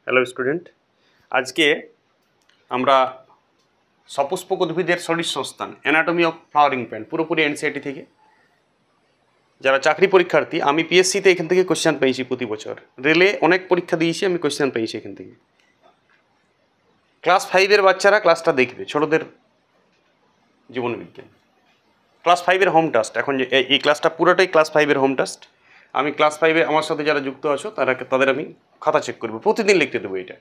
Hello student, আজকে আমরা সপুষ্পক উদ্ভিদের শরীর সংস্থান অ্যানাটমি অফ ফ্লাওয়ারিং প্ল্যান্ট পুরোপুরি এনসিইআরটি থেকে। যারা চাকরি পরীক্ষার্থী, আমি পিএসসিতে এখান থেকে কোশ্চেন পেয়েছি প্রতি বছর, রেলে অনেক পরীক্ষা দিয়েছি, আমি কোশ্চেন পেয়েছি এখান থেকে। ক্লাস 5-এর বাচ্চারা ক্লাসটা দেখবে, ছোটদের জীবন বিজ্ঞান ক্লাস 5-এর হোম টাস্ক। এখন যে এই ক্লাসটা পুরোটাই ক্লাস 5-এর হোম টাস্ক। আমি ক্লাস 5-এ আমার সাথে যারা যুক্ত আছো তাদের আমি খাতা চেক করবো, প্রতিদিন লিখতে দেবো এটা,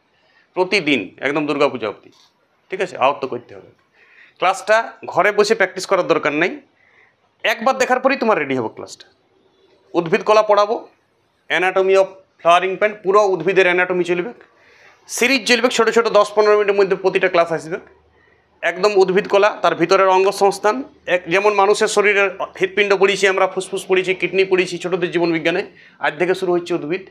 প্রতিদিন একদম দুর্গাপূজা অবধি, ঠিক আছে? আয়ত্ত করতে হবে। ক্লাসটা ঘরে বসে প্র্যাকটিস করার দরকার নেই, একবার দেখার পরেই তোমার রেডি হবে ক্লাসটা। উদ্ভিদ কলা পড়াবো, অ্যানাটমি অফ ফ্লাওয়ারিং প্ল্যান্ট, পুরো উদ্ভিদের অ্যানাটমি চলবে, সিরিজ চলবে, ছোটো ছোটো 10-15 মিনিটের মধ্যে প্রতিটা ক্লাস আসবে। একদম উদ্ভিদ কলা, তার ভিতরের অঙ্গ সংস্থান, যেমন মানুষের শরীরের হৃৎপিণ্ড পড়িয়েছি আমরা, ফুসফুস পড়িয়েছি, কিডনি পড়িয়েছি ছোটোদের জীবন বিজ্ঞানে। আজ থেকে শুরু হচ্ছে উদ্ভিদ।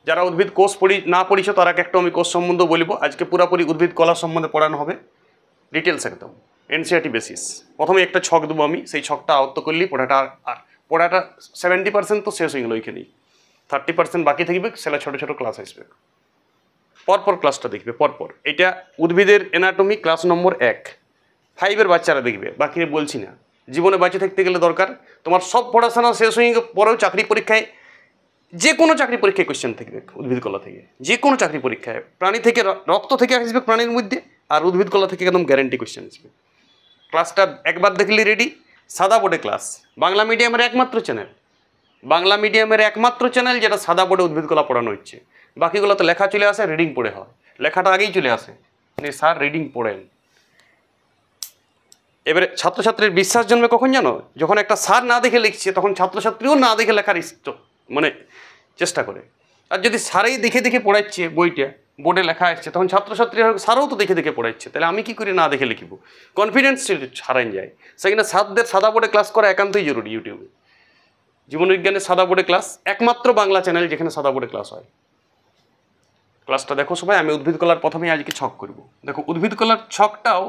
যারা উদ্ভিদ কোষ না পড়িছ তারাকে একটু আমি কোষ সম্বন্ধে বলবো। আজকে পুরোপুরি উদ্ভিদ কলা সম্বন্ধে পড়ানো হবে, ডিটেলস একদম এনসিইআরটি বেসিস। প্রথমে একটা ছক দেবো আমি, সেই ছকটা আয়ত্ত করলেই পড়াটা 70% তো শেষ হয়ে গেলো ওইখানেই, 30% বাকি থাকবে, সেটা ছোটো ছোটো ক্লাস আসবে। পরপর ক্লাসটা দেখবে পরপর। এটা উদ্ভিদের অ্যানাটমি ক্লাস নম্বর 1, 5-এর বাচ্চারা দেখবে, বাকি বলছি না। জীবনে বাঁচে থাকতে গেলে দরকার তোমার সব পড়াশোনা শেষ হয়ে পরেও চাকরি পরীক্ষায়, যে কোনো চাকরি পরীক্ষায় কোশ্চেন থাকবে উদ্ভিদ কলা থেকে, যে কোনো চাকরি পরীক্ষায়। প্রাণী থেকে রক্ত থেকে আসবে প্রাণীর মধ্যে, আর উদ্ভিদ কলা থেকে একদম গ্যারেন্টি কোশ্চেন আসবে। ক্লাসটা একবার দেখলি রেডি। সাদা বোর্ডে ক্লাস, বাংলা মিডিয়ামের একমাত্র চ্যানেল, বাংলা মিডিয়ামের একমাত্র চ্যানেল যেটা সাদা বোর্ডে উদ্ভিদ কলা পড়ানো হচ্ছে। বাকিগুলো তো লেখা চলে আসে, রিডিং পড়ে হয়, লেখাটা আগেই চলে আসে, স্যার রিডিং পড়েন। এবারে ছাত্রছাত্রীর বিশ্বাস জন্মে কখন জানো? যখন একটা স্যার না দেখে লিখছে, তখন ছাত্রছাত্রীও না দেখে লেখার মানে চেষ্টা করে। আর যদি স্যারেই দেখে দেখে পড়াচ্ছে, বইটা বোর্ডে লেখা আসছে, তখন ছাত্রছাত্রীরা স্যারও তো দেখে দেখে পড়াচ্ছে, তাহলে আমি কী করে না দেখে লিখব? কনফিডেন্স হারান যায়। সেখানে স্যারদের সাদা বোর্ডে ক্লাস করা একান্তই জরুরি। ইউটিউবে জীবনবিজ্ঞানের সাদা বোর্ডে ক্লাস, একমাত্র বাংলা চ্যানেল যেখানে সাদা বোর্ডে ক্লাস হয়। ক্লাসটা দেখো সবাই। আমি উদ্ভিদ কলার প্রথমেই আজকে ছক করব। দেখো উদ্ভিদ কলার ছকটাও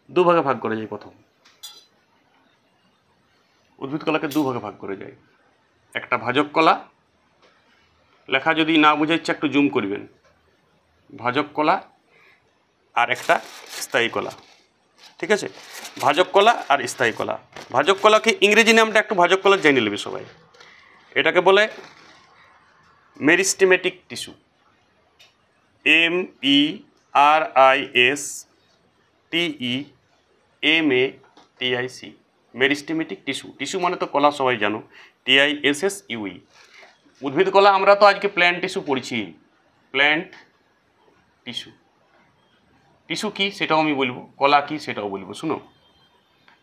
দুভাগে ভাগ করে যায়। প্রথম উদ্ভিদ কলাকে দুভাগে ভাগ করে যায়। একটা ভাজক কলা, লেখা যদি না বুঝাইছে একটু জুম করবেন, ভাজক কলা, আর একটা স্থায়ী কলা, ঠিক আছে? ভাজক কলা আর স্থায়ী কলা। ভাজক কলাকে ইংরেজি নামটা একটু ভাজক কলা জেনে নেবে সবাই। এটাকে বলে meristematic tissue, MERISTEMATIC, meristematic tissue. Tissue মানে তো কলা, সবাই জানো, TISSUE। উদ্ভিদ কলা আমরা তো আজকে প্ল্যান্ট টিস্যু পড়ছি। প্ল্যান্ট টিস্যু, টিস্যু কি সেটাও আমি বলবো, কলা কি সেটাও বলবো। শুনো,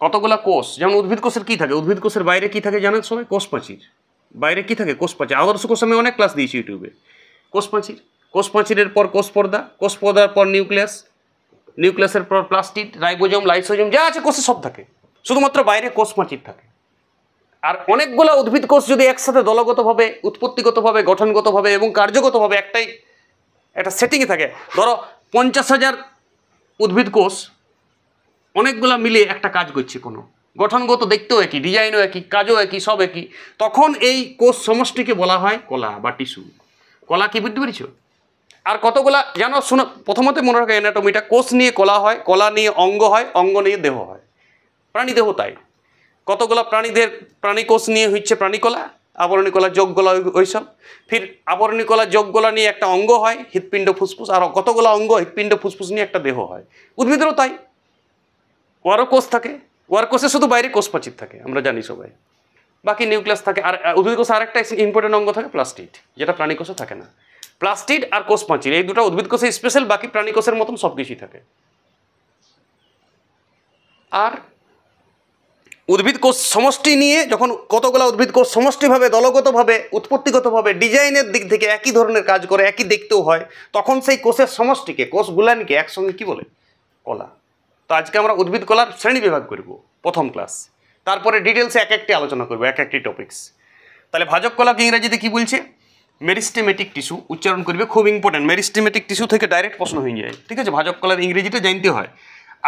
কতগুলা কোষ, যেমন উদ্ভিদ কোষের কী থাকে, উদ্ভিদ কোষের বাইরে কী থাকে জানেন সবাই? কোষ প্রাচীর। বাইরে কী থাকে? কোষ প্রাচীর। আদর্শ কোষ আমি অনেক ক্লাস দিয়েছি ইউটিউবে। কোষ প্রাচীর, কোষ প্রাচীরের পর কোষ পর্দা, কোষ পর্দার পর নিউক্লিয়াস, নিউক্লিয়াসের পর প্লাস্টিড, রাইবোজোম, লাইসোজোম, যা আছে কোষে সব থাকে, শুধুমাত্র বাইরে কোষ প্রাচীর থাকে। আর অনেকগুলো উদ্ভিদ কোষ যদি একসাথে দলগতভাবে, উৎপত্তিগতভাবে, গঠনগতভাবে এবং কার্যগতভাবে একটা সেটিংয়ে থাকে, ধরো 50,000 উদ্ভিদ কোষ অনেকগুলো মিলে একটা কাজ করছে, কোনো গঠনগত, দেখতেও একই, ডিজাইনও একই, কাজও একই, সব একই, তখন এই কোষ সমষ্টিকে বলা হয় কলা বা টিস্যু। কলা কি বুঝতে পেরেছ? আর কতগুলা জানো? শোনো, প্রথমত মনে রাখো অ্যানাটমিটা। কোষ নিয়ে কলা হয়, কলা নিয়ে অঙ্গ হয়, অঙ্গ নিয়ে দেহ হয়, প্রাণী দেহ। তাই কতগুলা প্রাণী কোষ নিয়ে হচ্ছে প্রাণীকলা, আবরণী কলা, যোগকলা, ওইসব। ফির আবরণী কলা, যোগকলা নিয়ে একটা অঙ্গ হয়, হৃৎপিণ্ড, ফুসফুস, আর কতগুলো অঙ্গ, হৃৎপিণ্ড, ফুসফুস নিয়ে একটা দেহ হয়। উদ্ভিদেরও তাই, ওয়ারও কোষ থাকে, ওয়ার কোষে শুধু বাইরে কোষ প্রাচীর থাকে, আমরা জানি সবাই, বাকি নিউক্লিয়াস থাকে। আর উদ্ভিদ কোষে আরেকটা ইম্পর্টেন্ট অঙ্গ থাকে, প্লাস্টিড, যেটা প্রাণী কোষে থাকে না। প্লাস্টিড আর কোষ প্রাচীর, এই দুটো উদ্ভিদ কোষে স্পেশাল, বাকি প্রাণী কোষের মতন সব কিছুই থাকে। আর উদ্ভিদ কোষ সমষ্টি নিয়ে যখন কতগুলো উদ্ভিদ কোষ সমষ্টিভাবে, দলগতভাবে, উৎপত্তিগতভাবে, ডিজাইনের দিক থেকে একই ধরনের কাজ করে, একই দেখতেও হয়, তখন সেই কোষের সমষ্টিকে, কোষগুলানকে একসঙ্গে কি বলে? কলা। তো আজকে আমরা উদ্ভিদ কলার শ্রেণী বিভাগ করব, প্রথম ক্লাস। তারপরে ডিটেলসে এক একটি আলোচনা করবো, এক একটি টপিকস। তাহলে ভাজক কলাকে ইংরেজিতে কি বলছে? Meristematic tissue. উচ্চারণ করবে, খুব ইম্পর্টেন্ট। মেরিস্টেমেটিক টিস্যু থেকে ডাইরেক্ট প্রশ্ন হয়ে যায়, ঠিক আছে? ভাজক কলার ইংরেজিটা জানতে হয়,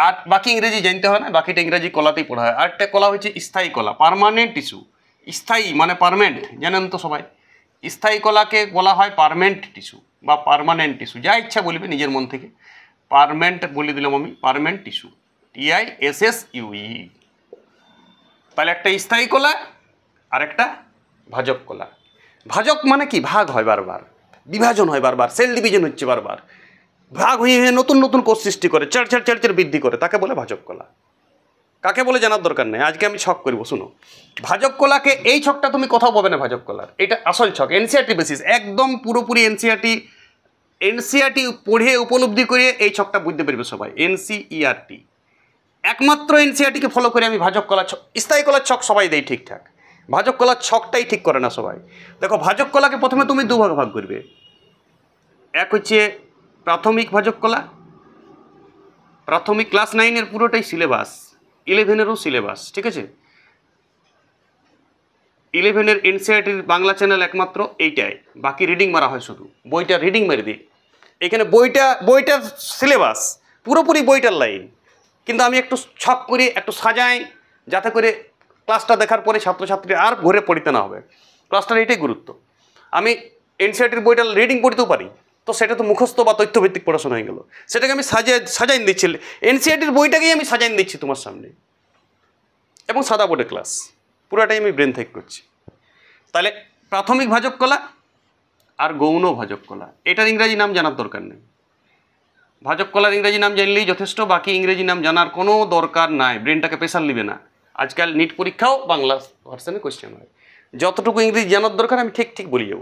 আর বাকি ইংরেজি জানতে হয় না, বাকিটা ইংরেজি কলাতেই পড়া হয়। আরেকটা কলা হচ্ছে স্থায়ী কলা, পার্মানেন্ট টিস্যু। স্থায়ী মানে পারমানেন্ট, জানেন তো সবাই। স্থায়ী কলাকে বলা হয় পার্মানেন্ট টিস্যু। বা পার্মানেন্ট টিস্যু, যা ইচ্ছা বলবে নিজের মন থেকে। পার্মানেন্ট বলে দিলাম আমি, পার্মানেন্ট টিস্যু, TISSUE। তাহলে একটা স্থায়ী কলা আর একটা ভাজক কলা। ভাজক মানে কি? ভাগ হয় বারবার, বিভাজন হয় বারবার, সেল ডিভিশন হচ্ছে বারবার, ভাগ হয়ে নতুন নতুন কোষ সৃষ্টি করে, চার বৃদ্ধি করে, তাকে বলে ভাজক কলা। কাকে বলে জানার দরকার নেই, আজকে আমি ছক করবো, শুনো। ভাজক কলাকে, এই ছকটা তুমি কোথাও পাবে না ভাজক কলার, এটা আসল ছক, এনসিআরটি বেসিস, একদম পুরোপুরি এনসিআরটি পড়ে উপলব্ধি করে এই ছকটা বুঝতে পারবে সবাই, NCERT। একমাত্র এনসিআরটিকে ফলো করে আমি ভাজক কলা ছক, স্থায়ী কলার ছক সবাই দেয় ঠিকঠাক, ভাজক কলার ছকটাই ঠিক করে না সবাই। দেখো, ভাজক কলাকে প্রথমে তুমি দুভাগে ভাগ করবে। এক হচ্ছে প্রাথমিক ভাজক কলা, প্রাথমিক ক্লাস 9-এর পুরোটাই সিলেবাস, 11-এরও সিলেবাস, ঠিক আছে। 11-এর এনসিআরটির বাংলা চ্যানেল একমাত্র এইটাই, বাকি রিডিং মারা হয় শুধু, বইটা রিডিং মেরে দিই। এখানে বইটার সিলেবাস পুরোপুরি বইটার লাইন, কিন্তু আমি একটু ছক করে একটু সাজাই, যাতে করে ক্লাসটা দেখার পরে ছাত্রছাত্রী আর ঘুরে পড়িতে না হবে। ক্লাসটার এটাই গুরুত্ব। আমি এনসিআরটির বইটা রিডিং পড়তেও পারি, তো সেটা তো মুখস্থ বা তথ্যভিত্তিক পড়াশোনা হয়ে গেল, সেটাকে আমি সাজাইন দিচ্ছি, এনসিআরটির বইটাকেই আমি সাজাইন দিচ্ছি তোমার সামনে, এবং সাদা বোর্ডে ক্লাস পুরোটাই আমি ব্রেন থেকে করছি। তাহলে প্রাথমিক ভাজক কলা আর গৌণ ভাজক কলা, এটার ইংরাজি নাম জানার দরকার নেই। ভাজক কলার ইংরেজি নাম জানলেই যথেষ্ট, বাকি ইংরেজি নাম জানার কোনো দরকার নাই, ব্রেনটাকে প্রেশার নিবে না। আজকাল নিট পরীক্ষাও বাংলা ভার্সনে কোয়েশ্চেন হয়, যতটুকু ইংরেজি জানার দরকার আমি ঠিক বলে যাব।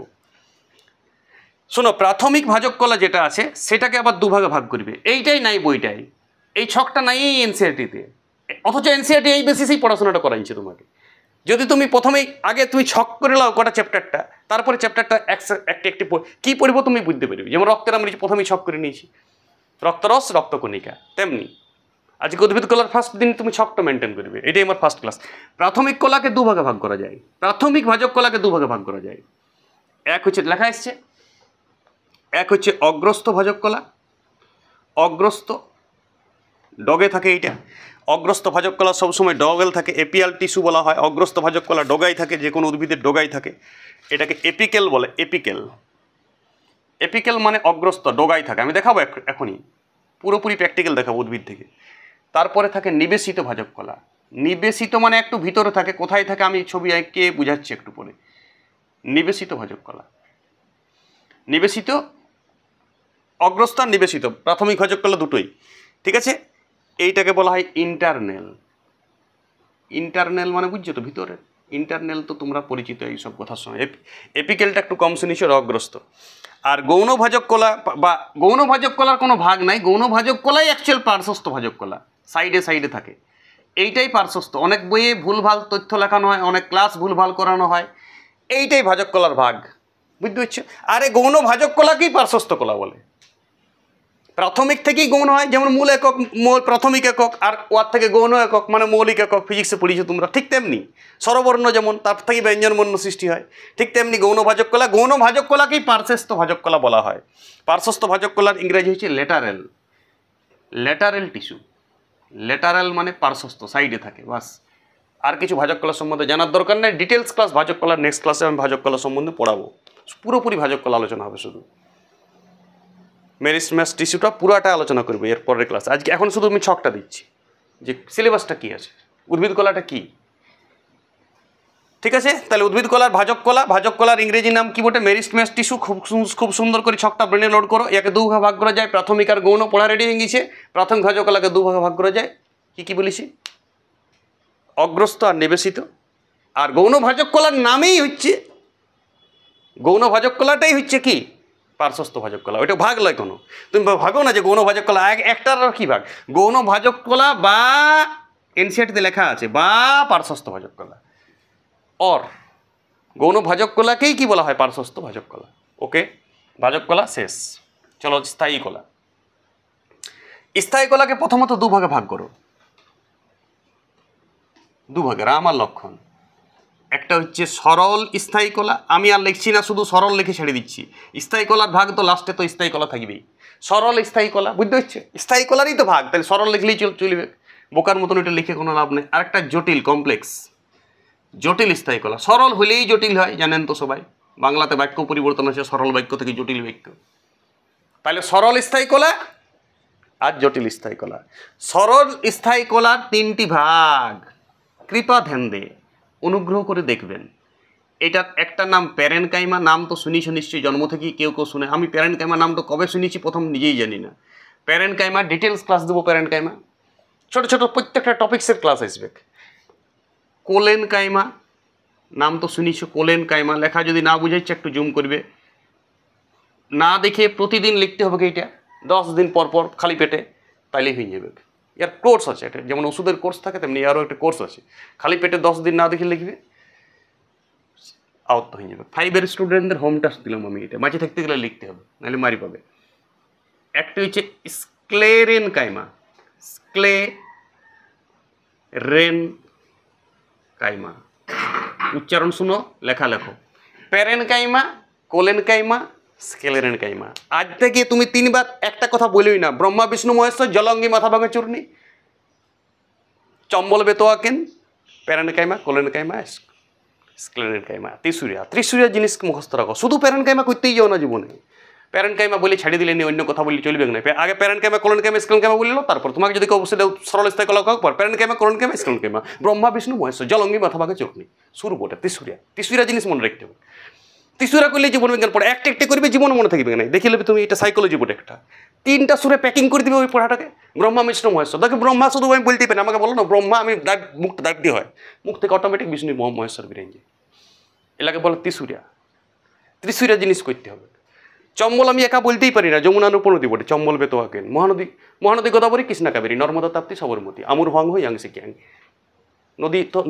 শোনো, প্রাথমিক ভাজক কলা যেটা আছে সেটাকে আবার দুভাগে ভাগ করবে, এইটাই নাই বইটাই, এই ছকটা নাই এনসিআরটিতে, অথচ এনসিআরটি এই বেসিসেই পড়াশোনাটা করাইছে তোমাকে। যদি তুমি প্রথমেই আগে তুমি ছক করে নাও কটা চ্যাপ্টারটা, তারপরে চ্যাপ্টারটা একটি কী পড়বো তুমি বুঝতে পারবে। যেমন রক্তের আমরা প্রথমেই ছক করে নিয়েছি, রক্তরস, রক্তকণিকা, তেমনি আজকে উদ্ভিদ কলার ফার্স্ট দিন তুমি ছকটা মেনটেন করবে, এটাই আমার ফার্স্ট ক্লাস। প্রাথমিক কলাকে দুভাগে ভাগ করা যায়, প্রাথমিক ভাজক কলাকে দুভাগে ভাগ করা যায়। এক হচ্ছে লেখা এসছে, এক হচ্ছে অগ্রস্থ ভাজক কলা, অগ্রস্থ ডগে থাকে এইটা, অগ্রস্থ ভাজক কলা সবসময় ডগেল থাকে, এপিয়াল টিস্যু বলা হয়। অগ্রস্থ ভাজক কলা ডগাই থাকে, যে কোনো উদ্ভিদের ডগাই থাকে, এটাকে এপিকেল বলে। এপিকেল মানে অগ্রস্থ, ডগাই থাকে। আমি দেখাবো এখনই, পুরোপুরি প্র্যাকটিক্যাল দেখাবো উদ্ভিদ থেকে। তারপরে থাকে নিবেশিত ভাজক কলা, নিবেশিত মানে একটু ভিতরে থাকে, কোথায় থাকে আমি ছবি এঁকে বুঝাচ্ছি একটু পরে। নিবেশিত ভাজক কলা, নিবেশিত, অগ্রস্থ আর নিবেশিত, প্রাথমিক ভাজক কলা দুটোই, ঠিক আছে। এইটাকে বলা হয় ইন্টারনেল। ইন্টারনেল মানে বুঝছো তো, ভিতরে। ইন্টারনেল তো তোমরা পরিচিত এইসব কথার সঙ্গে। এপিকেলটা একটু কম শুনেছ, অগ্রস্থ। আর গৌণ ভাজক কলা, বা গৌণ ভাজক কলার কোনো ভাগ নাই, গৌণ ভাজক কলাই অ্যাকচুয়াল পার্শ্বস্থ ভাজক কলা, সাইডে থাকে, এইটাই পার্শ্বস্থ। অনেক বইয়ে ভুলভাল তথ্য লেখানো হয়, অনেক ক্লাস ভুলভাল করানো হয়, এইটাই ভাজক কলার ভাগ, বুঝতে পারছো। আর এই গৌণ ভাজক কলাকেই পার্শ্বস্থ কলা বলে। প্রাথমিক থেকেই গৌণ হয়, যেমন মূল একক, প্রাথমিক একক, আর ওয়ার থেকে গৌণ একক মানে মৌলিক একক, ফিজিক্সে পড়িয়েছো তোমরা। ঠিক তেমনি স্বরবর্ণ যেমন তার থেকে ব্যঞ্জনবর্ণ সৃষ্টি হয়, ঠিক তেমনি গৌণ ভাজক কলা, গৌণ ভাজক কলাকেই পার্শ্বস্থ ভাজক কলা বলা হয়। পার্শ্বস্থ ভাজক কলার ইংরেজি হচ্ছে ল্যাটারেল, ল্যাটারেল টিস্যু। ল্যাটারেল মানে পার্শ্বস্থ, সাইডে থাকে, বাস। আর কিছু ভাজক কলা সম্বন্ধে জানার দরকার নেই, ডিটেলস ক্লাস ভাজক কলার নেক্সট ক্লাসে আমি ভাজক কলা সম্বন্ধে পড়াবো, পুরোপুরি ভাজক কলা আলোচনা হবে, শুধু মেরিস্টেমাস টিস্যুটা পুরাটা আলোচনা করবো এর পরের ক্লাস। আজকে এখন শুধু আমি ছকটা দিচ্ছি যে সিলেবাসটা কী আছে, উদ্ভিদ কলাটা কী, ঠিক আছে। তাহলে উদ্ভিদ কলার ভাজক কলা, ভাজক কলার ইংরেজি নাম কি বটে, মেরিস্টেমাস টিস্যু। খুব সুন্দর করে ছকটা ব্রেনে লোড করো। একে দুভাগে ভাগ করা যায়, প্রাথমিক আর গৌণ পড়া রেডি হয়ে গেছে। প্রাথমিক ভাজক কলাকে দুভাগে ভাগ করা যায়, কি বলেছি, অগ্রস্থ আর নিবেশিত। আর গৌণ ভাজক কলার নামেই হচ্ছে, গৌণ ভাজক কলাটাই হচ্ছে কি, পার্শ্বস্থ ভাজক কলা। ওইটা ভাগ লয় কোনো, তুমি ভাগো না যে গৌণ ভাজক কলা একটার আর কি ভাগ, গৌণ ভাজক কলা বা এনসিআরটিতে লেখা আছে বা পার্শ্বস্থ ভাজক কলা, অর গৌণ ভাজক কলাকেই কি বলা হয়, পার্শ্বস্থ ভাজক কলা। ওকে, ভাজক কলা শেষ। চলো স্থায়ী কলা। স্থায়ী কলাকে প্রথমত দুভাগে ভাগ করো, দুভাগে, রাম আর লক্ষণ। একটা হচ্ছে সরল স্থায়ী কলা, আমি আর লিখছি না, শুধু সরল লিখে ছেড়ে দিচ্ছি। স্থায়ী কলার ভাগ তো লাস্টে তো স্থায়ী কলা থাকবেই। সরল স্থায়ী কলা, বুঝতে পারছো, স্থায়ী কলারই তো ভাগ, তাহলে সরল লিখলেই চলবে, বোকার মতন এটা লিখে কোনো লাভ নেই। আর একটা জটিল, কমপ্লেক্স, জটিল স্থায়ী কলা। সরল হলেই জটিল হয়, জানেন তো সবাই, বাংলাতে বাক্য পরিবর্তন হচ্ছে সরল বাক্য থেকে জটিল বাক্য। তাহলে সরল স্থায়ী কলা আর জটিল স্থায়ী কলা। সরল স্থায়ী কলার 3টি ভাগ, কৃপা ধ্যান দিয়ে অনুগ্রহ করে দেখবেন। এটা একটা নাম প্যারেনকাইমা, নাম তো শুনিস নিশ্চয়ই, জন্ম থেকেই কেউ কেউ শুনে। আমি প্যারেনকাইমা নামটা কবে শুনেছি প্রথম নিজেই জানি না। প্যারেনকাইমা ডিটেলস ক্লাস দেবো। প্যারেনকাইমা ছোটো ছোটো প্রত্যেকটা টপিক্সের ক্লাস আসবে। কোলেনকাইমা নাম তো শুনিস, কোলেনকাইমা লেখা যদি না বুঝাইছে একটু জুম করবে, না দেখে প্রতিদিন লিখতে হবে এইটা 10 দিন পর পর খালি পেটে, তাইলেই হয়ে যাবে। এর কোর্স আছে, এটা যেমন ওষুধের কোর্স থাকে তেমনি আরও একটা কোর্স আছে। খালি পেটে 10 দিন না দেখে লিখবে, আওত হয়ে যাবে। 5-এর স্টুডেন্টদের হোম টাস্ক দিলাম আমি, এটা মাঝে থাকতে গেলে লিখতে হবে, নাহলে মারি পাবে। একটা হচ্ছে স্ক্লেরেনকাইমা, স্ক্লেরেনকাইমা উচ্চারণ শুনো, লেখা লেখো। Parenchyma, collenchyma, sclerenchyma. আজ থেকে তুমি 3বার একটা কথা বলোই না, ব্রহ্মা বিষ্ণু মহেশ্বর, জলঙ্গি মাথা ভাঙা চূর্ণি, চম্বল বেতোয়াকেন, প্যারেনকাইমা, কোলেনকাইমা, স্ক্লেরেনকাইমা। ত্রিশুরিয়া জিনিস মুখস্থ রাখো। শুধু প্যারেনকাইমা করতেই যাও না জীবনে। প্যারেনকাইমা বলে ছাড়ি দিলে নি, অন্য কথা বললে চলবে না। আগে প্যারেনকাইমা, কোলেনকাইমা, স্ক্লেরেনকাইমা বললো, তারপর তোমাকে যদি অবশ্যই সরল স্থায়ী কলা পর parenchyma, collenchyma, sclerenchyma, Brahma Vishnu Maheshwar, Jalangi Mathabhanga Churni, শুরু বটে ত্রিশুরিয়া জিনিস মনে রাখতে হবে। ত্রিশুরা করলে জীবন বিজ্ঞান পড়ে একটা একটা করবে, জীবন মনে থাকবে না। দেখে নেবে তুমি, এটা সাইকোলজি বোর্ড একটা 3টা সুরে প্যাকিং করে দিবে ওই পড়াটাকে। ব্রহ্মা বিষ্ণু মহেশ্বর, দেখো ব্রহ্মা শুধু আমি বলতেই পারি, আমাকে বলো না ব্রহ্মা, আমি মুখটা দাগ দিয়ে হয়, মুখ থেকে অটোমেটিক বিষ্ণু মহেশ্বর বেরিয়ে যায়। এলাকে বলো ত্রিশুরিয়া জিনিস করতে হবে। চম্বল আমি একা বলতেই পারি না, যমুনার উপনদী বটে, চম্বল বেতোয়াকেন, মহানদী গোদাবরী, কৃষ্ণা কাবেরী, নর্মদা তাপ্তি, সবরমতী, আমুর হং হই ইয়াংসি ক্যাং।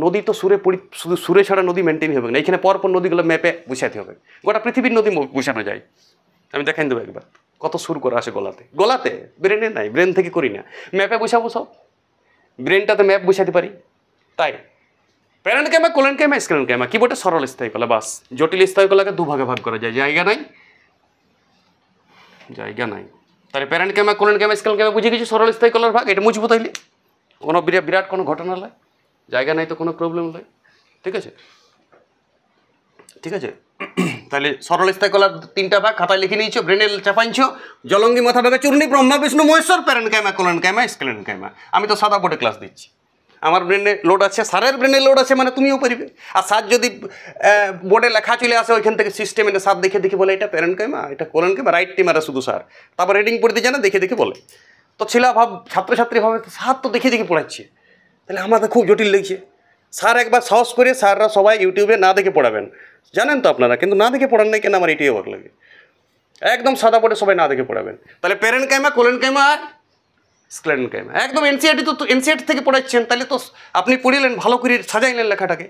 নদী তো সুরে পড়ি, শুধু সুরে ছাড়া নদী মেনটেন হবে না। এখানে পরপর নদীগুলো ম্যাপে বুঝাতে হবে। গোটা পৃথিবীর নদী বুঝানো যায়, আমি দেখাই দেবো একবার। কত সুর করা আসে গলাতে, ব্রেনে নাই, ব্রেন থেকে করি না, ম্যাপে বুঝাবো সব। ব্রেনটাতে ম্যাপ বুঝাতে পারি। তাই প্যারেনকাইমা, কোলেনকাইমা, স্ক্লেরেনকাইমা কি বটে? সরল স্থায়ী কলা। বাস জটিল স্থায়ী কলাকে 2 ভাগে ভাগ করা যায়, জায়গা নাই। তাহলে প্যারেনকাইমা, কোলেনকাইমা, স্ক্লেরেনকাইমা বুঝে গেছি, সরল স্থায়ী কলার ভাগ। এটা মুছবো তাইলে, কোনো বিরাট কোনো ঘটনা নয়, জায়গা নাই তো কোনো প্রবলেম নয়। ঠিক আছে। তাহলে সরল স্থায়ী কলার 3টা ভাগ খাতায় লিখে নিয়েছো, ব্রেনে চাপাইছো। Jalangi Mathabhanga Churni, Brahma Vishnu Maheshwar, parenchyma, collenchyma, sclerenchyma. আমি তো সাদা বোর্ডে ক্লাস দিচ্ছি, আমার ব্রেনে লোড আছে, স্যারের ব্রেনে লোড আছে, মানে তুমিও পারবে। আর স্যার যদি বোর্ডে লেখা চলে আসে ওইখান থেকে সিস্টেমে, স্যার দেখে বলে এটা প্যারেনকাইমা, এটা কোলেনকাইমা, রাইট টিমারা শুধু স্যার, তারপর রিডিং পড়তে জানা, দেখে বলে। তো ছেলে ছাত্রছাত্রী ভাবে স্যার তো দেখে পড়াচ্ছে, তাহলে আমাদের খুব জটিল লাগছে। স্যার একবার সাহস করে, স্যাররা সবাই ইউটিউবে না দেখে পড়াবেন, জানেন তো আপনারা, কিন্তু না দেখে পড়ান নাই কেন, আমার এটাই অবাক লাগে। একদম সাদা বোর্ডে সবাই না দেখে পড়াবেন। তাহলে প্যারেনকাইমা, কোলেনকাইমা আর স্ক্লেরেনকাইমা একদম এনসিআরটি থেকে পড়াচ্ছেন, তাহলে তো আপনি পড়িলেন, ভালো করে সাজাইলেন লেখাটাকে।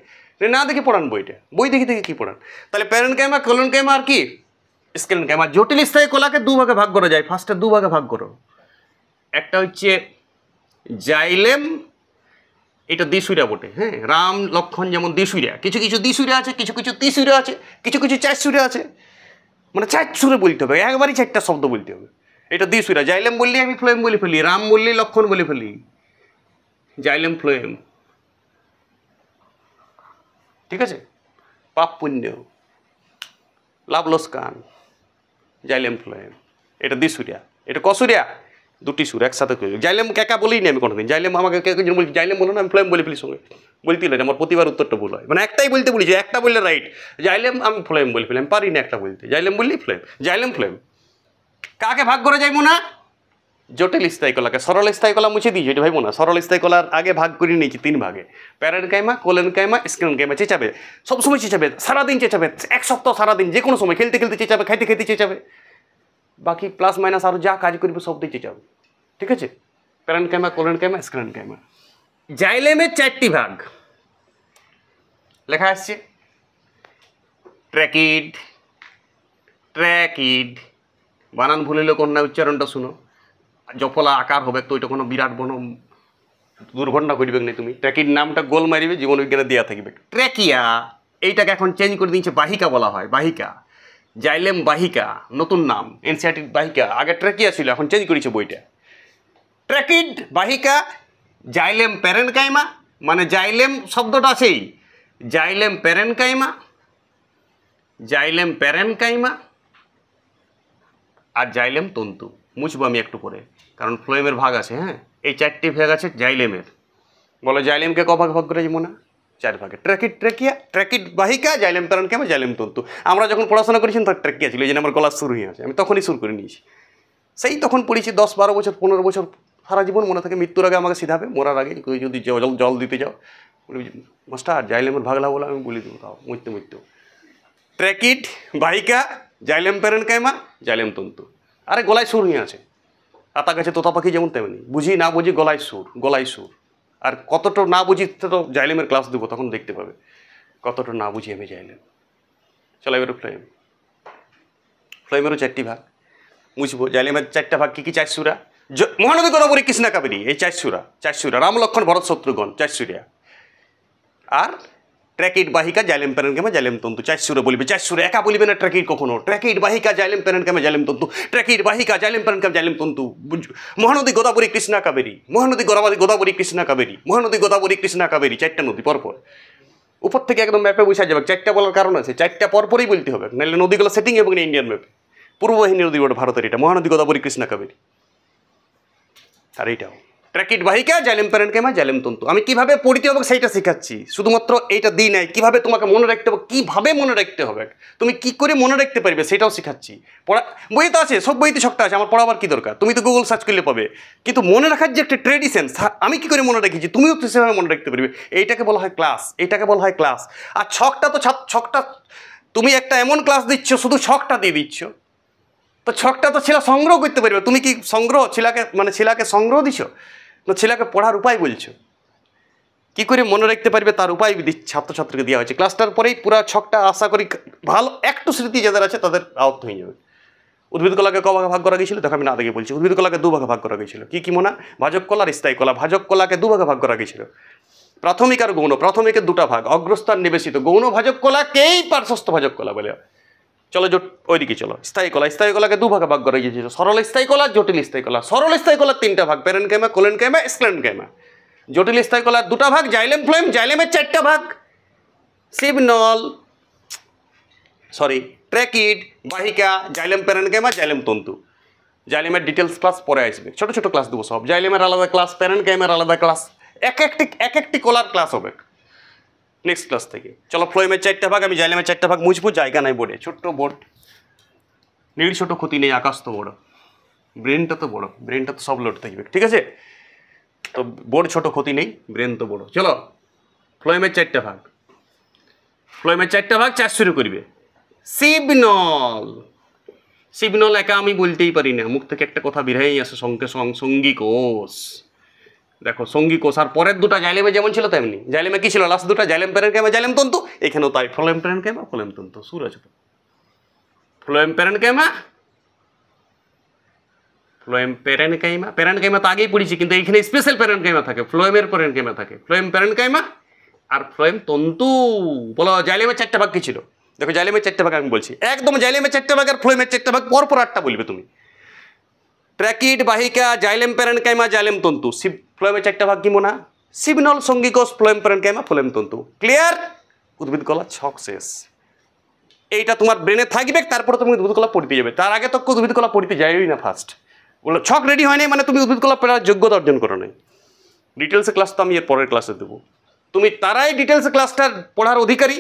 না দেখে পড়ান বইটা, বই দেখে কি পড়ান। তাহলে প্যারেনকাইমা, কোলেনকাইমা আর কি স্ক্লেরেনকাইমা। জটিল স্থায়ী কলাকে 2 ভাগে ভাগ করা যায়। ফার্স্টে 2 ভাগে ভাগ করো। একটা হচ্ছে জাইলেম, এটা দ্বিসুরিয়া বটে। হ্যাঁ, রাম লক্ষণ যেমন দ্বিসুরিয়া, কিছু দ্বিসুরিয়া আছে, কিছু ত্রিসুরিয়া আছে, কিছু 4 সুরে আছে। মানে 4 সুরে বলতে হবে, একবারই 4টা শব্দ বলতে হবে। এটা দ্বিসুরিয়া। জাইলেম বললি আমি ফ্লোয়েম বলে ফেলি, রাম বললি লক্ষণ বলে ফেলি, জাইলেম ফ্লোয়েম। ঠিক আছে। পাপ পুণ্য, লাভ লোসকান, জাইলেম ফ্লোয়েম, এটা দ্বিসুরিয়া। এটা কসুরিয়া, 2টি সুর একসাথে করে। জাইলেম একা বলেই নি আমি কোনোদিন। জাইলেম আমাকে কেউ বলছি জাইলেম বলো না, আমি ফ্লোয়েম বলে ফেলি সঙ্গে, বলতে না, আমার প্রতিবার উত্তরটা ভুল হয়। মানে একটাই বলতে বলেছি, একটা বললে রাইট, জাইলেম আমি ফ্লোয়েম বলে ফেলি, আমি পারি না একটা বলতে। জাইলেম বললি ফ্লোয়েম, জাইলেম ফ্লোয়েম। কাকে ভাগ করে যাইবো না? জটিল স্থায়ী কলাকে। সরল স্থায়ী কলা মুছে দিয়েছি, এটা ভাইবো না। সরল স্থায়ী কলার আগে ভাগ করে নিয়েছি 3 ভাগে। Parenchyma, collenchyma, sclerenchyma. চেঁচাবে, সবসময় চেঁচাবে, সারাদিন চেঁচাবে, 1 সপ্তাহ সারাদিন, যে কোনো সময়, খেলতে চেঁচাবে, খাইতে চেঁচাবে, বাকি প্লাস মাইনাস আরও যা কাজ করবে সব দিয়ে চেঁচাবে। ঠিক আছে। Parenchyma, collenchyma, sclerenchyma. জাইলেমের 4টি ভাগ লেখা আসছে। ট্র্যাকিড, বানান ভুলিলে কন্যা উচ্চারণটা শুনো। জফলা আকার হবে তো, ওইটা কোনো বিরাট বড় দুর্ঘটনা ঘটবে না। তুমি ট্র্যাকিড নামটা গোল মারিবে, জীবন বিজ্ঞানে দেওয়া থাকবে। ট্র্যাকিয়া, এইটাকে এখন চেঞ্জ করে দিয়েছে, বাহিকা বলা হয়, বাহিকা। জাইলেম বাহিকা, নতুন নাম, এনসিআরটি বাহিকা। আগে ট্র্যাকিয়া ছিল, এখন চেঞ্জ করেছে বইটা। ট্র্যাকিড, বাহিকা, জাইলেম প্যারেনকাইমা, মানে জাইলেম শব্দটা আছেই, জাইলেম প্যারেনকাইমা, আর জাইলেম তন্তু। মুছবো আমি একটু পরে, কারণ ফ্লোয়েমের ভাগ আছে। হ্যাঁ, এই 4টি ভাগ আছে জাইলেমের। বলো জাইলেমকে ক ভাগ ভাগ করে যাবো না? 4 ভাগে। ট্র্যাকিড ট্রেকিয়া, ট্র্যাকিড বাহিকা, জাইলেম প্যারেনকাইমা, জাইলেম তন্তু। আমরা যখন পড়াশোনা করেছি তখন ট্রেকিয়া ছিল, এই জন্য আমার গলা শুরু হয়ে আছে, আমি তখনই শুরু করে নিয়েছি। সেই তখন পড়েছি 10-12 বছর 15 বছর, সারা জীবন মনে থাকে। মৃত্যুর আগে আমাকে সিধাবে, মরার আগে যদি জল দিতে যাও মাস্টার জাইলেমের ভাগলা বলে আমি বলে দেবো, তাও মরতে। ট্র্যাকিড বাহিকা, জাইলেম প্যারেনকাইমা, জাইলেম তন্তু। আরে গলায় সুর নিয়ে আছে। আতা গাছে তোতা পাখি যেমন তেমনি, বুঝি না বুঝি গলায় সুর। আর কতটা না বুঝি তো জাইলেমের ক্লাস দেবো, তখন দেখতে পাবে কতটা না বুঝি আমি জাইলেম। চলো এবার ফ্লোয়েমেরও 4টি ভাগ মুছবো। জাইলেমের 4টা ভাগ কী কী? 4 সুরা, মহানদী গোদাবরী কৃষ্ণা কাবেরী, এই 4 সুরা, রাম লক্ষ্মণ ভরত শত্রুঘ্ন 4 সুরা। আর ট্র্যাকিড বাহিকা, জাইলেম প্যারেনকাইমা, জাইলেম তন্তু 4 সুরা বলবে। 4 সুরা একা বলবে না ট্র্যাকিড কখনো। ট্র্যাকিড বাহিকা, জাইলেম প্যারেনকাইমা, জাইলেম তন্তু, ট্র্যাকিড বাহিকা, জাইলেম প্যারেনকাইমা, জাইলেম তন্তু। মহানদী গোদাবরী কৃষ্ণা কাবেরী, মহানদী গোদাবরী কৃষ্ণা কাবেরী, মহানদী গোদাবরী কৃষ্ণা কাবেরী, 4টা নদী পরপর। উপর থেকে একদম ম্যাপে বোঝা যাবে। 4টা বলার কারণ আছে, 4টা পরপরই বলতে হবে, নাহলে নদীগুলো সেটিং এবং ইন্ডিয়ান ম্যাপে পূর্ব বাহিনী নদী ওটা ভারতের, এটা মহানদী গোদাবরী কৃষ্ণা কাবেরী। আর এইটাও ট্র্যাকিড বাহিকা, জাইলেম প্যারেনকাইমা, জাইলেম তন্তু। আমি কিভাবে পড়িতে হবে সেইটা শেখাচ্ছি, শুধুমাত্র এইটা দিই নাই, কিভাবে তোমাকে মনে রাখতে হবে, কিভাবে মনে রাখতে হবে, তুমি কি করে মনে রাখতে পারবে সেটাও শেখাচ্ছি। পড়া বইতে আছে, সব বইতে ছকটা আছে, আমার পড়াবার কি দরকার? তুমি তো গুগল সার্চ করলে পাবে। কিন্তু মনে রাখার যে একটা ট্রেডিশন, আমি কি করে মনে রেখেছি, তুমিও তো সেভাবে মনে রাখতে পারবে। এইটাকে বলা হয় ক্লাস, এইটাকে বলা হয় ক্লাস। আর ছকটা তুমি একটা এমন ক্লাস দিচ্ছ, শুধু ছকটা দিয়ে দিচ্ছ, তো ছকটা তো ছেলে সংগ্রহ করতে পারবে। তুমি কি সংগ্রহ ছেলেকে সংগ্রহ দিছ না, ছেলেকে পড়ার উপায় বলছো? কি করে মনে রাখতে পারবে তার উপায় ছাত্রছাত্রীকে দেওয়া হয়েছে। ক্লাসটার পরেই পুরো ছকটা আশা করি ভালো একটু স্মৃতি যাদের আছে তাদের আয়ত্ত হয়ে যাবে। উদ্ভিদ কলাকে ক ভাগে ভাগ করা গিয়েছিল দেখো, আমি না দেখে বলছি। উদ্ভিদ কলাকে 2 ভাগে ভাগ করা গিয়েছিল। কি মনে? ভাজক কলা আর স্থায়ী কলা। ভাজক কলাকে 2 ভাগে ভাগ করা গিয়েছিল। প্রাথমিক আর গৌণ। প্রাথমিকের 2টা ভাগ, অগ্রস্থান নিবেশিত। গৌণ ভাজক কলাকেই পার্শ্বস্থ ভাজক কলা বলে। চলো ওইদিকে চলো। স্থায়ী কলাকে 2 ভাগে ভাগ করা গিয়েছিল, সরল স্থায়ী কলা, জটিল স্থায়ী কলা। সরল স্থায়ী কলার 3টা ভাগ, প্যারেনকাইমা, কোলেনকাইমা, স্ক্লেরেনকাইমা। জটিল স্থায়ী কলার 2টা ভাগ, জাইলেম ফ্লোয়েম। জাইলেমের 4টা ভাগ, ট্র্যাকিড বাহিকা, জাইলেম প্যারেনকাইমা, জাইলেম তন্তু। জাইলেমের ডিটেলস ক্লাস পরে আসবে, ছোট ছোট ক্লাস দেবো সব। জাইলেমের আলাদা ক্লাস, প্যারেনকাইমের আলাদা ক্লাস, এক একটি কলার ক্লাস হবে নেক্সট ক্লাস থেকে। চলো ফ্লোয়েমের 4টা ভাগ, আমি জাইলেমের 4টা ভাগ মুছবো। জায়গা নাই বোর্ডে, ছোট্ট বোর্ড, নীড় ছোট, ক্ষতি নেই, আকাশ তো বড়, ব্রেনটা তো বড়, ব্রেনটা তো সব লোড থাকবে, ঠিক আছে? তো বোর্ড ছোট, ক্ষতি নেই, ব্রেন তো বড়। চলো ফ্লোয়েমের 4টা ভাগ, 4 শুরু করবে। শিবনল একা আমি বলতেই পারি না, মুখ থেকে একটা কথা বেরোই আসে, সঙ্গী কোষ। দেখো সঙ্গী কোষ, আর পরের 2টা জাইলেমে যেমন ছিল তেমনি। জাইলেমে কি ছিল? লাস্ট 2টা জাইলেম প্যারেনকাইমা, জাইলেম তন্তু। এখানেও তাই, ফ্লোয়েম প্যারেনকাইমা, ফ্লোয়েম তন্তু। সুর আছে তো, ফ্লোয়েম প্যারেনকাইমা, প্যারেনকাইমা তো আগেই পড়েছি, কিন্তু এইখানে স্পেশাল প্যারেনকাইমা থাকে, ফ্লোয়েমের প্যারেনকাইমা থাকে। ফ্লোয়েম প্যারেনকাইমা আর ফ্লোয়েম তন্তু। বলো জাইলেমের 4টা ভাগ কি ছিল? দেখো জাইলেমের 4টা ভাগ আমি বলছি, একদম জাইলেমের 4টা ভাগ আর ফ্লোয়েমের 4টা ভাগ পরপর 8টা বলবে তুমি। ট্র্যাকিড বাহিকা, জাইলেম প্যারেনকাইমা, জাইলেম তন্তু। ফ্লোয়েমের 4টা ভাগ কি মনে? শিবনল, সঙ্গী কোষ, ফ্লোয়েম প্যারেনকাইমা, ফ্লোয়েম তন্তু। ক্লিয়ার? উদ্ভিদ কলা ছক শেষ। এইটা তোমার ব্রেনে থাকবে, তারপরে তুমি উদ্ভিদ কলা পড়তে যাবে। তার আগে তো উদ্ভিদ কলা পড়তে যাবেই না। ফার্স্ট বলো ছক রেডি হয় নাই মানে তুমি উদ্ভিদ কলা পড়ার যোগ্যতা অর্জন করো নাই। ডিটেলসে ক্লাস তো আমি এর পরের ক্লাসে দেবো। তুমি তারাই ডিটেলসে ক্লাসটার পড়ার অধিকারী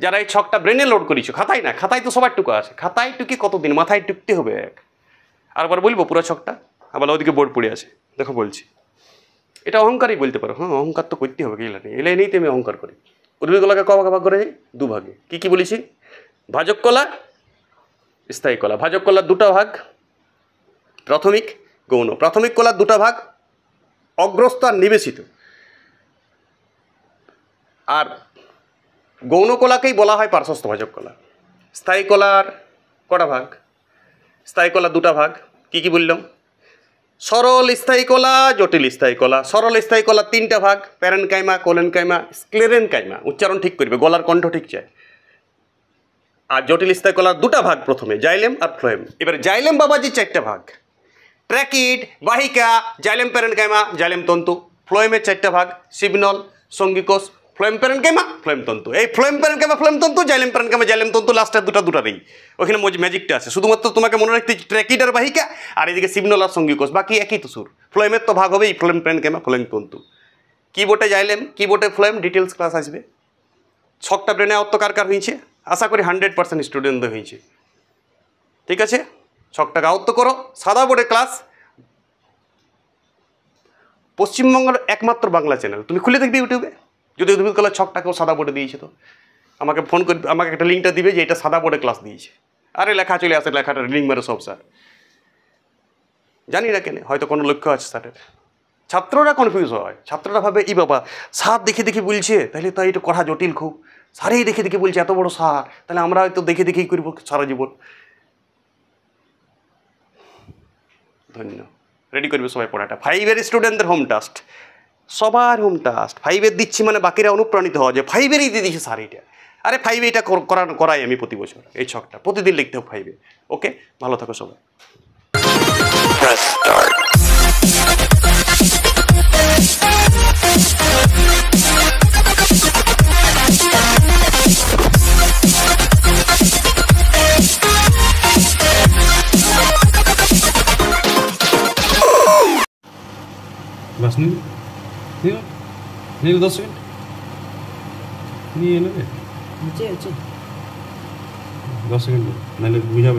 যারা এই ছকটা ব্রেনে লোড করেছো। খাতায় না, খাতায় তো সবার টুকু আছে, খাতায় টুকি কতদিন, মাথায় টুকতে হবে। আরেকবার বলবো পুরো ছকটা, আবার ওদিকে বোর্ড পড়ে আছে, দেখো বলছি। এটা অহংকারই বলতে পারো। হ্যাঁ, অহংকার তো করতে হবে, এলা নেই, এলে নেই তো আমি অহংকার করি। উদ্ভিদ কলাকে ক ভাগে ভাগ করে যাই? 2 ভাগে। কি বলেছি? ভাজক কলা, স্থায়ী কলা। ভাজক কলার 2টা ভাগ, প্রাথমিক, গৌণ। প্রাথমিক কলার 2টা ভাগ, অগ্রস্থ আর নিবেশিত। আর গৌণ কলাকেই বলা হয় পার্শ্বস্থ ভাজক কলা। স্থায়ী কলার কটা ভাগ? স্থায়ী কলার 2টা ভাগ। কি বললাম? সরল স্থায়ী কলা, জটিল স্থায়ী কলা। সরল স্থায়ী কলার 3টা ভাগ, প্যারেনকাইমা, কোলেনকাইমা, স্ক্লেরেনকাইমা। উচ্চারণ ঠিক করবে, গলার কণ্ঠ ঠিক চাই। আর জটিল স্থায়ী কলার 2টা ভাগ, প্রথমে জাইলেম আর ফ্লোয়েম। এবারে জাইলেম বাবাজি 4টা ভাগ, ট্র্যাকিড বাহিকা, জাইলেম প্যারেনকাইমা, জাইলেম তন্তু। ফ্লোয়েমের 4টা ভাগ, শিবনল, সঙ্গী কোষ, ফ্লোয়েম প্যারেনকেমা ফ্লোয়েম তন্তু, এই ফ্লোয়েম প্যারেনকেমা ফ্লোয়েম তন্তু, জাইলেম প্যারেনকেমা জাইলেম তন্তু, লাস্টের দুটারেই ওখানে ম্যাজিকটা আছে। শুধুমাত্র তোমাকে মনে রাখতে ট্র্যাকিড আর বাহিকা, আর এদিকে সিগনাল আর সঙ্গী কোষ, বাকি একই তো সুর। ফ্লোয়েমের তো ভাগ হবেই ফ্লোয়েম প্যারেনকেমা ফ্লোয়েম তন্তু। কিবোর্ডে জাইলেম, কিবোর্ডে ফ্লোয়েম, ডিটেলস ক্লাস আসবে। ছকটা ব্রেনে আয়ত্ত কার কার হয়েছে? আশা করি 100% স্টুডেন্টদের হয়েছে। ঠিক আছে, ছকটাকে আয়ত্ত করো। সাদা বোর্ডে ক্লাস, পশ্চিমবঙ্গের একমাত্র বাংলা চ্যানেল, তুমি খুলে দেখবে ইউটিউবে। যদি উদ্ভিদ কলার ছকটাকেও সাদা বোর্ডে দিয়েছে তো আমাকে ফোন করে আমাকে একটা লিঙ্কটা দিবে যে এটা সাদা বোর্ডে ক্লাস দিয়েছে। আরে লেখা চলে আসে, লেখাটা লিঙ্ক মেরে সব স্যার, জানি না কেন, হয়তো কোনো লক্ষ্য আছে স্যারের। ছাত্ররা কনফিউজ হয়, ছাত্ররা ভাবে ই বাবা স্যার দেখে দেখে বলছে, তাহলে তো এটা করা জটিল খুব, স্যারেই দেখে দেখে বলছে এত বড় স্যার, তাহলে আমরা হয়তো দেখে দেখেই করবো সারা জীবন। ধন্য, রেডি করবে সবাই পড়াটা। 5-এর স্টুডেন্টদের হোম টাস্ক, সবার হোম টাস্ক 5-এর দিচ্ছি, মানে বাকিরা অনুপ্রাণিত হওয়া যে 5-এরই দিয়ে দিচ্ছে স্যার এইটা। আরে 5-এ এটা করাই আমি প্রতি বছর, এই ছকটা প্রতিদিন লিখতে হবে 5-এ। ওকে, ভালো থাকো সবাই। बस नहीं नहीं 10 सेकंड नहीं है ना 10 सेकंड नहीं बुझा